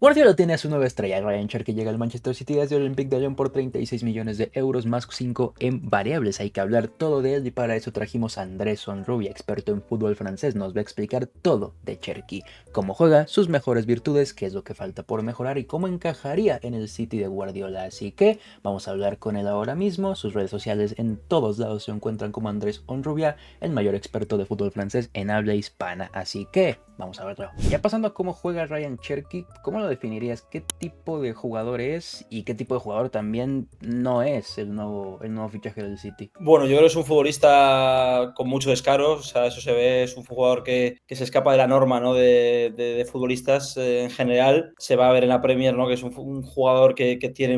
Guardiola tiene a su nueva estrella, Ryan Cherky, llega al Manchester City desde el Olympique de Lyon por 36 millones de euros más 5 en variables. Hay que hablar todo de él y para eso trajimos a Andrés Sonrubia, experto en fútbol francés. Nos va a explicar todo de Cherky, cómo juega, sus mejores virtudes, qué es lo que falta por mejorar y cómo encajaría en el City de Guardiola. Así que vamos a hablar con él ahora mismo. Sus redes sociales en todos lados se encuentran como Andrés Onrubia, el mayor experto de fútbol francés en habla hispana. Así que vamos a verlo. Ya pasando a cómo juega Ryan Cherky, ¿cómo lo definirías? ¿Qué tipo de jugador es y qué tipo de jugador también no es el nuevo fichaje del City? Bueno, yo creo que es un futbolista con mucho descaro, o sea, eso se ve, es un jugador que se escapa de la norma, ¿no? de futbolistas en general. Se va a ver en la Premier, ¿no? Que es un jugador que tiene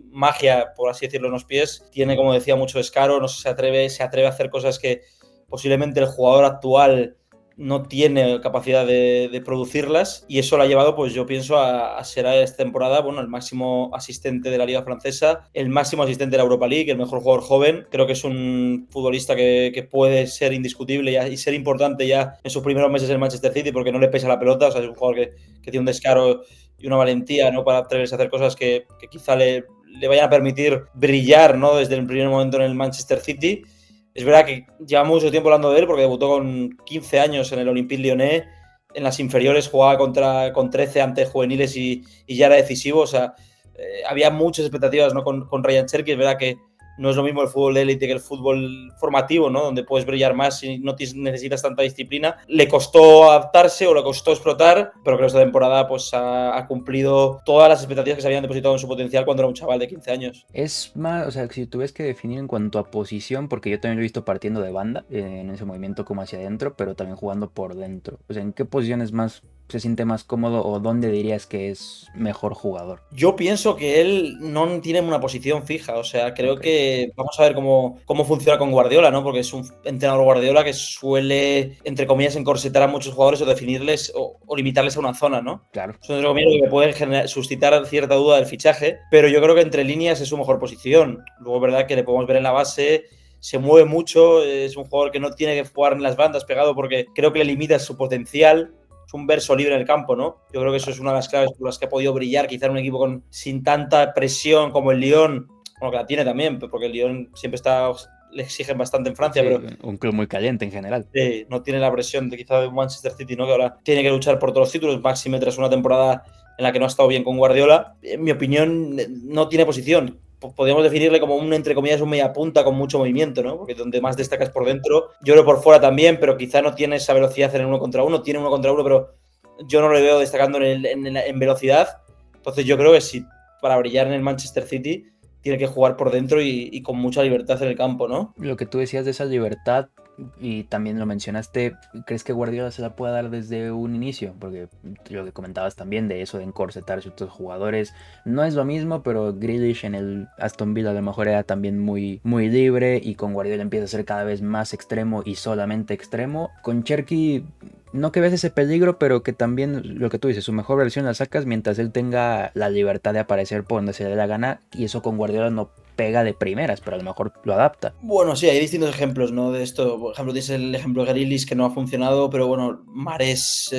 magia, por así decirlo, en los pies. Tiene, como decía, mucho descaro, no se atreve a hacer cosas que posiblemente el jugador actual no tiene capacidad de producirlas, y eso lo ha llevado, pues yo pienso, a ser esta temporada, bueno, el máximo asistente de la Liga Francesa, el máximo asistente de la Europa League, el mejor jugador joven. Creo que es un futbolista que puede ser indiscutible y ser importante ya en sus primeros meses en Manchester City, porque no le pesa la pelota, o sea, es un jugador que tiene un descaro y una valentía, ¿no? Para atreverse a hacer cosas que quizá le vayan a permitir brillar, ¿no? Desde el primer momento en el Manchester City. Es verdad que lleva mucho tiempo hablando de él porque debutó con 15 años en el Olympique Lyonnais. En las inferiores jugaba con 13 ante juveniles y ya era decisivo. O sea, había muchas expectativas, ¿no? con Ryan Cherky. Es verdad que no es lo mismo el fútbol de élite que el fútbol formativo, ¿no? Donde puedes brillar más y no necesitas tanta disciplina. Le costó adaptarse o le costó explotar, pero creo que esta temporada pues, ha cumplido todas las expectativas que se habían depositado en su potencial cuando era un chaval de 15 años. Es más, o sea, si tuvieras que definir en cuanto a posición, porque yo también lo he visto partiendo de banda, en ese movimiento como hacia adentro, pero también jugando por dentro. O sea, ¿en qué posición es más, se siente más cómodo o dónde dirías que es mejor jugador? Yo pienso que él no tiene una posición fija, o sea, creo Ok. que vamos a ver cómo funciona con Guardiola, ¿no? Porque es un entrenador Guardiola que suele, entre comillas, encorsetar a muchos jugadores o definirles o limitarles a una zona, ¿no? Claro. Es un entre comillas que puede suscitar cierta duda del fichaje, pero yo creo que entre líneas es su mejor posición. Luego, es verdad que le podemos ver en la base, se mueve mucho, es un jugador que no tiene que jugar en las bandas pegado porque creo que le limita su potencial. Es un verso libre en el campo, ¿no? Yo creo que eso es una de las claves por las que ha podido brillar quizá en un equipo sin tanta presión como el Lyon, bueno, que la tiene también, porque el Lyon siempre le exigen bastante en Francia, Sí, pero un club muy caliente en general. no tiene la presión de quizá de Manchester City, ¿no? Que ahora tiene que luchar por todos los títulos, máxime tras una temporada en la que no ha estado bien con Guardiola. En mi opinión, no tiene posición. Podríamos definirle como un, entre comillas, un media punta con mucho movimiento, ¿no? Porque donde más destacas por dentro, yo creo por fuera también, pero quizá no tiene esa velocidad en el uno contra uno, tiene uno contra uno, pero yo no le veo destacando en velocidad. Entonces yo creo que si para brillar en el Manchester City tiene que jugar por dentro y con mucha libertad en el campo, ¿no? Lo que tú decías de esa libertad, y también lo mencionaste, ¿crees que Guardiola se la pueda dar desde un inicio? Porque lo que comentabas también de eso de encorsetar a ciertos jugadores, no es lo mismo, pero Grealish en el Aston Villa a lo mejor era también muy, muy libre y con Guardiola empieza a ser cada vez más extremo y solamente extremo. Con Cherky no que veas ese peligro, pero que también lo que tú dices, su mejor versión la sacas mientras él tenga la libertad de aparecer por donde se le dé la gana, y eso con Guardiola no pega de primeras, pero a lo mejor lo adapta. Bueno, sí, hay distintos ejemplos, ¿no? De esto. Por ejemplo, tienes el ejemplo de Grealish que no ha funcionado, pero bueno, Mahrez,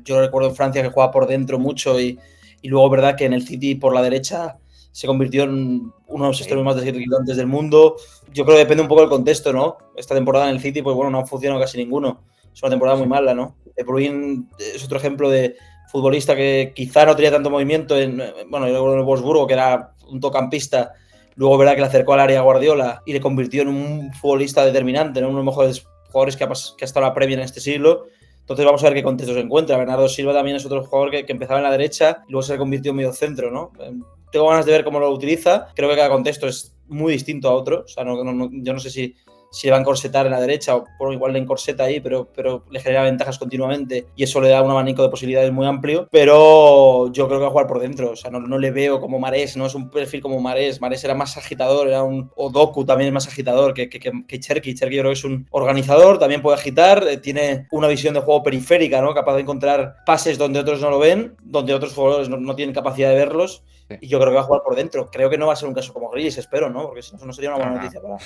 yo lo recuerdo en Francia que jugaba por dentro mucho y luego, verdad, que en el City por la derecha se convirtió en uno de los Sí. extremos más desequilibrantes del mundo. Yo creo que depende un poco del contexto, ¿no? Esta temporada en el City, pues bueno, no ha funcionado casi ninguno. Es una temporada muy mala, ¿no? De Bruyne es otro ejemplo de futbolista que quizá no tenía tanto movimiento bueno, yo recuerdo en el Wolfsburgo, que era un tocampista. Luego, verdad que le acercó al área a Guardiola y le convirtió en un futbolista determinante, ¿no? Uno de los mejores jugadores que ha estado en la Premier en este siglo. Entonces vamos a ver qué contexto se encuentra. Bernardo Silva también es otro jugador que empezaba en la derecha y luego se convirtió en medio centro, ¿no? Tengo ganas de ver cómo lo utiliza. Creo que cada contexto es muy distinto a otro. O sea, yo no sé si le va a encorsetar en la derecha o por igual le encorseta ahí, pero le genera ventajas continuamente y eso le da un abanico de posibilidades muy amplio. Pero yo creo que va a jugar por dentro. O sea, no le veo como Mahrez, no es un perfil como Mahrez. Mahrez era más agitador, o Doku también es más agitador que Cherky. Cherky yo creo que es un organizador, también puede agitar, tiene una visión de juego periférica, ¿no? Capaz de encontrar pases donde otros no lo ven, donde otros jugadores no tienen capacidad de verlos. Sí. Y yo creo que va a jugar por dentro. Creo que no va a ser un caso como Grealish, espero, ¿no? Porque si no sería una No, buena no. noticia para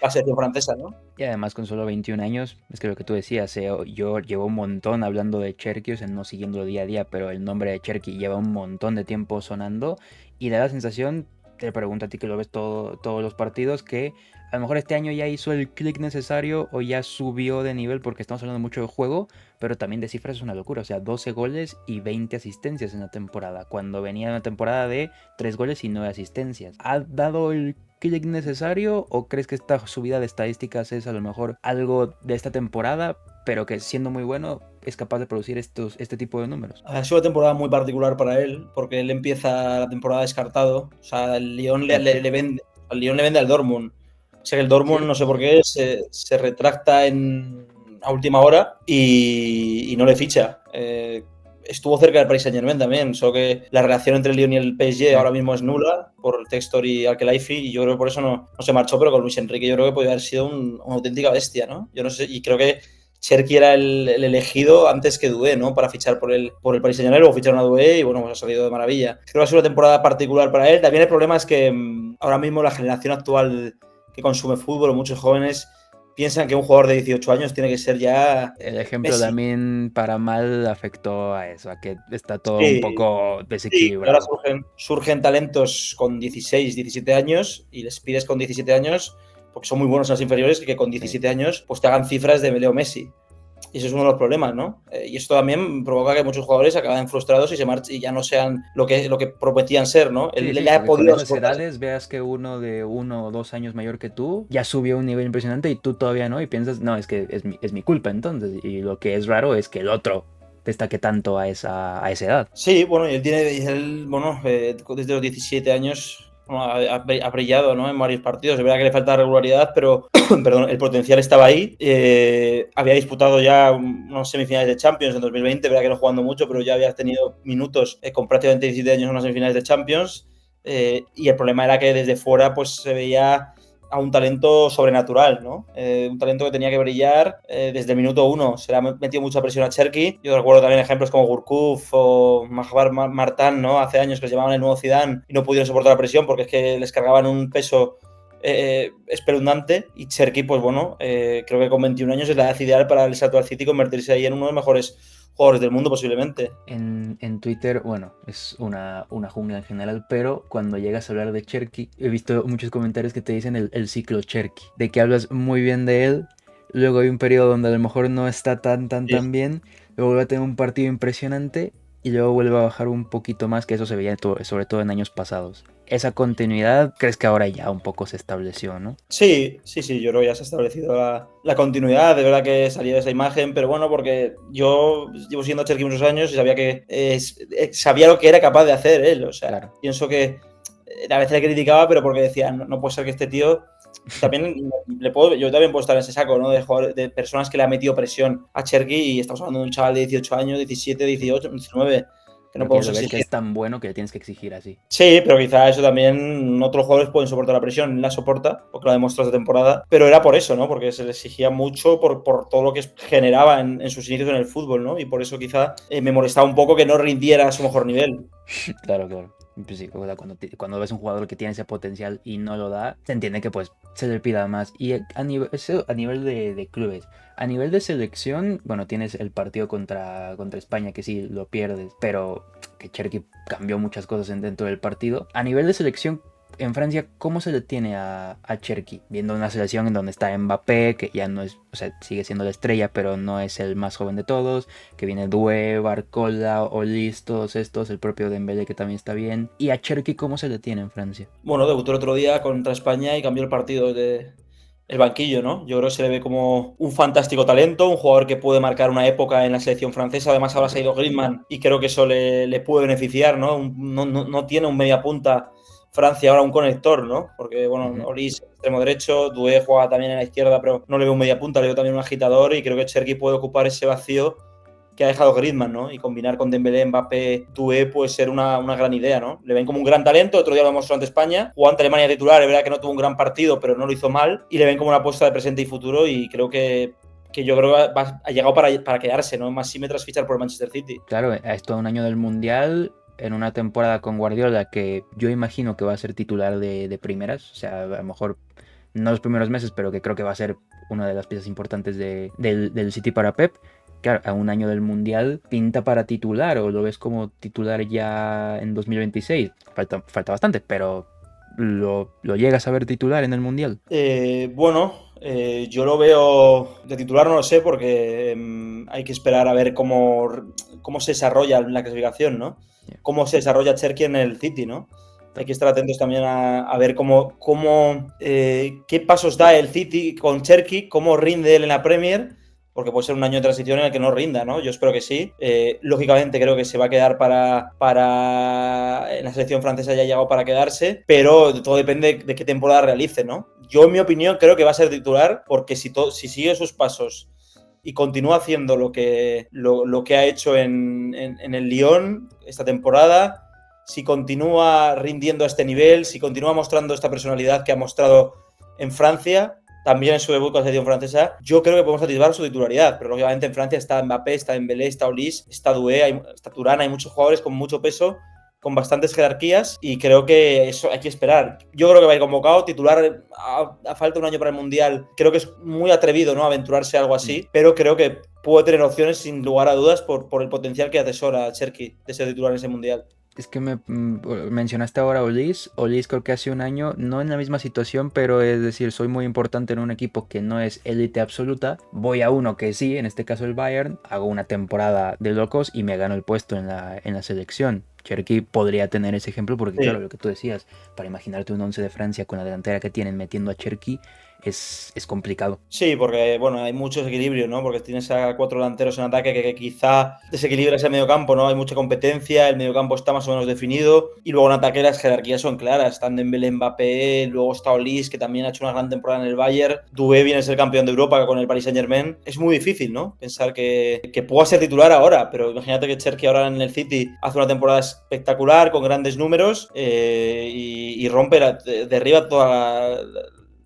la selección francesa, ¿no? Y además con solo 21 años, es que lo que tú decías, yo llevo un montón hablando de Cherki, o sea, no siguiéndolo día a día, pero el nombre de Cherki lleva un montón de tiempo sonando y da la sensación, te pregunto a ti que lo ves todos los partidos, que a lo mejor este año ya hizo el clic necesario o ya subió de nivel porque estamos hablando mucho de juego, pero también de cifras es una locura, o sea, 12 goles y 20 asistencias en la temporada, cuando venía una temporada de 3 goles y 9 asistencias. ¿Ha dado el clic necesario o crees que esta subida de estadísticas es a lo mejor algo de esta temporada, pero que siendo muy bueno es capaz de producir este tipo de números? Ha sido una temporada muy particular para él, porque él empieza la temporada descartado. O sea, el Lyon le vende, al Lyon le vende al Dortmund. O sea que el Dortmund, no sé por qué, se retracta a última hora y no le ficha. Estuvo cerca del Paris Saint-Germain también, solo que la relación entre el Lyon y el PSG ahora mismo es nula por Textor y Al-Khelaifi, y yo creo que por eso no se marchó, pero con Luis Enrique yo creo que podría haber sido una auténtica bestia, ¿no? Yo no sé, y creo que Cherki era el elegido antes que Doué, ¿no? Para fichar por el Paris Saint-Germain, luego ficharon a Doué y bueno, pues ha salido de maravilla. Creo que ha sido una temporada particular para él. También el problema es que ahora mismo la generación actual que consume fútbol, o muchos jóvenes, piensan que un jugador de 18 años tiene que ser ya El ejemplo Messi. también para mal afectó a eso, a que está todo un Sí, poco sí, que ahora desequilibrado. surgen talentos con 16, 17 años y les pides con 17 años, porque son muy buenos en las inferiores, y que con 17 años pues te hagan cifras de Leo Messi. Y eso es uno de los problemas, ¿no? Y esto también provoca que muchos jugadores acaben frustrados y se marchen y ya no sean lo que prometían ser, ¿no? Sí, Él sí, ya ha porque con podido esas soportar. edades veas que uno de 1 o 2 años mayor que tú ya subió a un nivel impresionante y tú todavía no, y piensas, no, es que es mi culpa entonces. Y lo que es raro es que el otro destaque tanto a esa edad. Sí, bueno, y él, bueno, desde los 17 años bueno, ha brillado, ¿no? En varios partidos. Es verdad que le falta regularidad, pero perdón, el potencial estaba ahí. Había disputado ya unas semifinales de Champions en 2020, es verdad que no jugando mucho, pero ya había tenido minutos con prácticamente 17 años en unas semifinales de Champions. Y el problema era que desde fuera pues se veía a un talento sobrenatural, ¿no? Un talento que tenía que brillar desde el minuto uno. Se le ha metido mucha presión a Cherki. Yo recuerdo también ejemplos como Gurkuf o Mahbar Martán, ¿no? Hace años que les llamaban el nuevo Zidane y no pudieron soportar la presión porque es que les cargaban un peso espeluznante. Y Cherki, pues bueno, creo que con 21 años es la edad ideal para el salto al City y convertirse ahí en uno de los mejores jugadores del mundo posiblemente. En Twitter, bueno, es una jungla en general, pero cuando llegas a hablar de Cherki, he visto muchos comentarios que te dicen el ciclo Cherki, de que hablas muy bien de él, luego hay un periodo donde a lo mejor no está Sí. tan bien, luego vuelve a tener un partido impresionante y luego vuelve a bajar un poquito más, que eso se veía sobre todo en años pasados. Esa continuidad, ¿crees que ahora ya un poco se estableció, no? Sí, sí, sí, yo creo que ya se ha establecido la continuidad, de verdad que salía esa imagen, pero bueno, porque yo llevo siendo Cherky muchos años y sabía que sabía lo que era capaz de hacer él, o sea, Claro. pienso que a veces le criticaba, pero porque decía, no, no puede ser que este tío también yo también puedo estar en ese saco, ¿no? De personas que le ha metido presión a Cherky y estamos hablando de un chaval de 18 años, 17, 18, 19, que no Pero quieres podemos ver que exigir. es tan bueno que le tienes que exigir así. Sí, pero quizá eso también otros jugadores pueden soportar la presión, la soporta, porque lo ha demostrado esta temporada, pero era por eso, ¿no? Porque se le exigía mucho por todo lo que generaba en sus inicios en el fútbol, ¿no? Y por eso quizá me molestaba un poco que no rindiera a su mejor nivel. Claro, claro. Pues sí, o sea, cuando ves un jugador que tiene ese potencial y no lo da, se entiende que pues se le pida más. Y eso a nivel de clubes. A nivel de selección, bueno, tienes el partido contra España que sí lo pierdes, pero que Cherki cambió muchas cosas dentro del partido. A nivel de selección, en Francia, ¿cómo se le tiene a Cherki? Viendo una selección en donde está Mbappé, que ya no es, o sea, sigue siendo la estrella, pero no es el más joven de todos, que viene Doué, Barcola, Olis, todos estos, el propio Dembélé que también está bien. ¿Y a Cherki cómo se le tiene en Francia? Bueno, debutó el otro día contra España y cambió el partido de el banquillo, ¿no? Yo creo que se le ve como un fantástico talento, un jugador que puede marcar una época en la selección francesa. Además, ahora se ha ido Griezmann y creo que eso le puede beneficiar, ¿no? No tiene un media punta Francia ahora, un conector, ¿no? Porque, bueno, Ujú. Olis extremo derecho, Doué juega también en la izquierda, pero no le veo un media punta, le veo también un agitador y creo que Cherki puede ocupar ese vacío que ha dejado Griezmann, ¿no? Y combinar con Dembélé, Mbappé, Doué puede ser una gran idea, ¿no? Le ven como un gran talento, otro día lo demostró ante España, jugó ante Alemania titular, es verdad que no tuvo un gran partido, pero no lo hizo mal, y le ven como una apuesta de presente y futuro, y creo que yo creo que ha llegado para quedarse, ¿no? Más si me tras fichar por el Manchester City. Claro, ha estado un año del Mundial en una temporada con Guardiola que yo imagino que va a ser titular de primeras, o sea, a lo mejor no los primeros meses, pero que creo que va a ser una de las piezas importantes del City para Pep. Claro, a un año del Mundial, ¿pinta para titular o lo ves como titular ya en 2026? Falta bastante, pero ¿lo llegas a ver titular en el Mundial? Yo lo veo de titular, no lo sé, porque hay que esperar a ver cómo se desarrolla la clasificación, ¿no? Yeah. Cómo se desarrolla Cherki en el City, ¿no? Hay que estar atentos también a ver qué pasos da el City con Cherki, cómo rinde él en la Premier, porque puede ser un año de transición en el que no rinda, ¿no? Yo espero que sí. Lógicamente creo que se va a quedar en la selección francesa, ya ha llegado para quedarse, pero todo depende de qué temporada realice, ¿no? Yo, en mi opinión, creo que va a ser titular, porque si sigue sus pasos y continúa haciendo lo que ha hecho en el Lyon esta temporada, si continúa rindiendo a este nivel, si continúa mostrando esta personalidad que ha mostrado en Francia, también en su debut con la selección francesa, yo creo que podemos atisbar su titularidad, pero lógicamente en Francia está Mbappé, está Dembélé, está Olise, está Doué, está Thuram, hay muchos jugadores con mucho peso, con bastantes jerarquías, y creo que eso hay que esperar. Yo creo que va a ir convocado, titular a falta de un año para el Mundial. Creo que es muy atrevido, ¿no?, aventurarse a algo así, pero creo que puede tener opciones sin lugar a dudas por el potencial que atesora Cherki de ser titular en ese Mundial. Es que mencionaste ahora a Olise. Olise creo que hace un año, no en la misma situación, pero es decir, soy muy importante en un equipo que no es élite absoluta. Voy a uno que sí, en este caso el Bayern, hago una temporada de locos y me gano el puesto en la selección. Cherki podría tener ese ejemplo porque, Sí. claro, lo que tú decías, para imaginarte un 11 de Francia con la delantera que tienen metiendo a Cherki es complicado. Sí, porque bueno, hay mucho desequilibrio, ¿no? Porque tienes a 4 delanteros en ataque que quizá desequilibra ese mediocampo, ¿no? Hay mucha competencia, el mediocampo está más o menos definido, y luego en ataque las jerarquías son claras. Están Dembélé, Mbappé, luego está Olise, que también ha hecho una gran temporada en el Bayern. Doué viene a ser campeón de Europa con el Paris Saint-Germain. Es muy difícil, ¿no?, pensar que pueda ser titular ahora, pero imagínate que Cherki ahora en el City hace una temporada espectacular, con grandes números, y rompe, derriba toda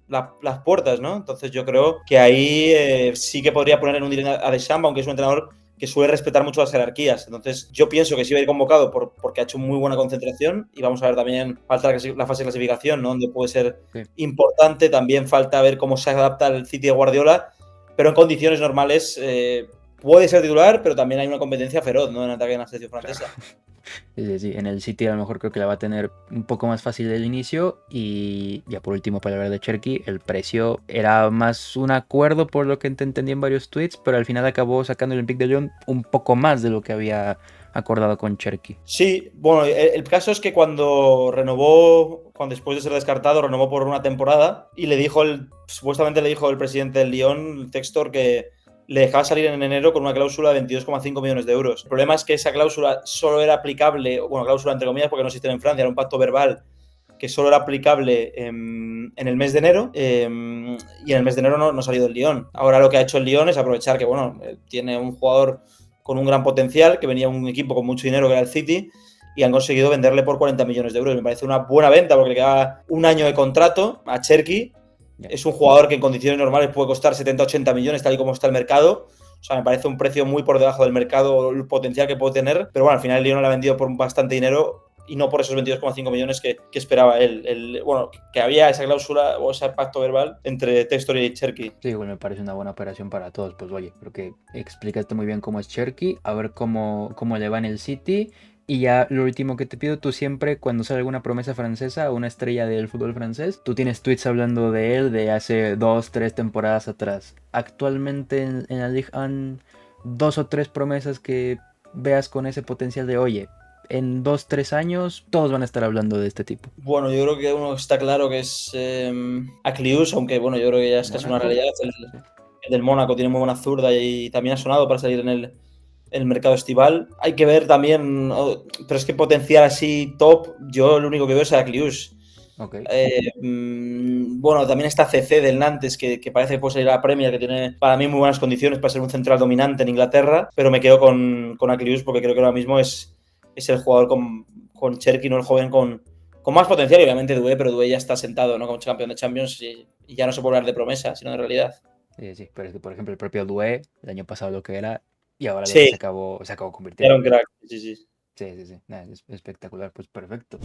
las puertas, ¿no? Entonces yo creo que ahí sí que podría poner en un dilema a Deschamps, aunque es un entrenador que suele respetar mucho las jerarquías. Entonces yo pienso que sí va a ir convocado porque ha hecho muy buena concentración, y vamos a ver también, falta la fase de clasificación, ¿no?, donde puede ser Sí. importante. También falta ver cómo se adapta el City de Guardiola, pero en condiciones normales puede ser titular, pero también hay una competencia feroz, ¿no?, en ataque en la selección francesa. Claro. Sí, en el City a lo mejor creo que la va a tener un poco más fácil del inicio. Y ya por último, para hablar de Cherki, el precio era más un acuerdo por lo que te entendí en varios tweets, pero al final acabó sacando el Olympique de Lyon un poco más de lo que había acordado con Cherki. Sí, bueno, el caso es que cuando después de ser descartado, renovó por una temporada, y supuestamente le dijo el presidente del Lyon, Textor, que le dejaba salir en enero con una cláusula de 22,5 millones de euros. El problema es que esa cláusula solo era aplicable, bueno, cláusula entre comillas porque no existe en Francia, era un pacto verbal que solo era aplicable en el mes de enero, y en el mes de enero no ha salido el Lyon. Ahora lo que ha hecho el Lyon es aprovechar que, bueno, tiene un jugador con un gran potencial, que venía un equipo con mucho dinero que era el City, y han conseguido venderle por 40 millones de euros. Me parece una buena venta porque le queda un año de contrato a Cherki. Yeah. Es un jugador que en condiciones normales puede costar 70-80 millones, tal y como está el mercado. O sea, me parece un precio muy por debajo del mercado, el potencial que puede tener. Pero bueno, al final el Lyon lo ha vendido por bastante dinero, y no por esos 22,5 millones que esperaba él. Bueno, que había esa cláusula o ese pacto verbal entre Textor y Cherki. Sí, igual me parece una buena operación para todos. Pues oye, creo que explicaste muy bien cómo es Cherki, a ver cómo le va en el City. Y ya lo último que te pido, tú siempre cuando sale alguna promesa francesa o una estrella del fútbol francés, tú tienes tweets hablando de él de hace 2, 3 temporadas atrás. Actualmente en la Ligue 1, 2 o 3 promesas que veas con ese potencial de, oye, en 2, 3 años todos van a estar hablando de este tipo. Bueno, yo creo que uno está claro que es Aklius, aunque bueno, yo creo que ya es casi una Mónaco. realidad. Sí. El del Mónaco tiene muy buena zurda y también ha sonado para salir en el mercado estival. Hay que ver también, pero es que potencial así top, yo lo único que veo es a Aklius. Ok. Bueno, también está CC del Nantes, que parece que puede salir a la Premier, que tiene para mí muy buenas condiciones para ser un central dominante en Inglaterra, pero me quedo con Aklius porque creo que ahora mismo es el jugador con Cherki, no el joven con más potencial, y obviamente Doué, pero Doué ya está sentado, ¿no?, como campeón de Champions, y ya no se puede hablar de promesa, sino de realidad. Sí, pero es que por ejemplo el propio Doué, el año pasado lo que era, y ahora lo que Sí, se acabó era convirtiendo. un crack, sí, sí. Sí, nada, es espectacular, pues perfecto.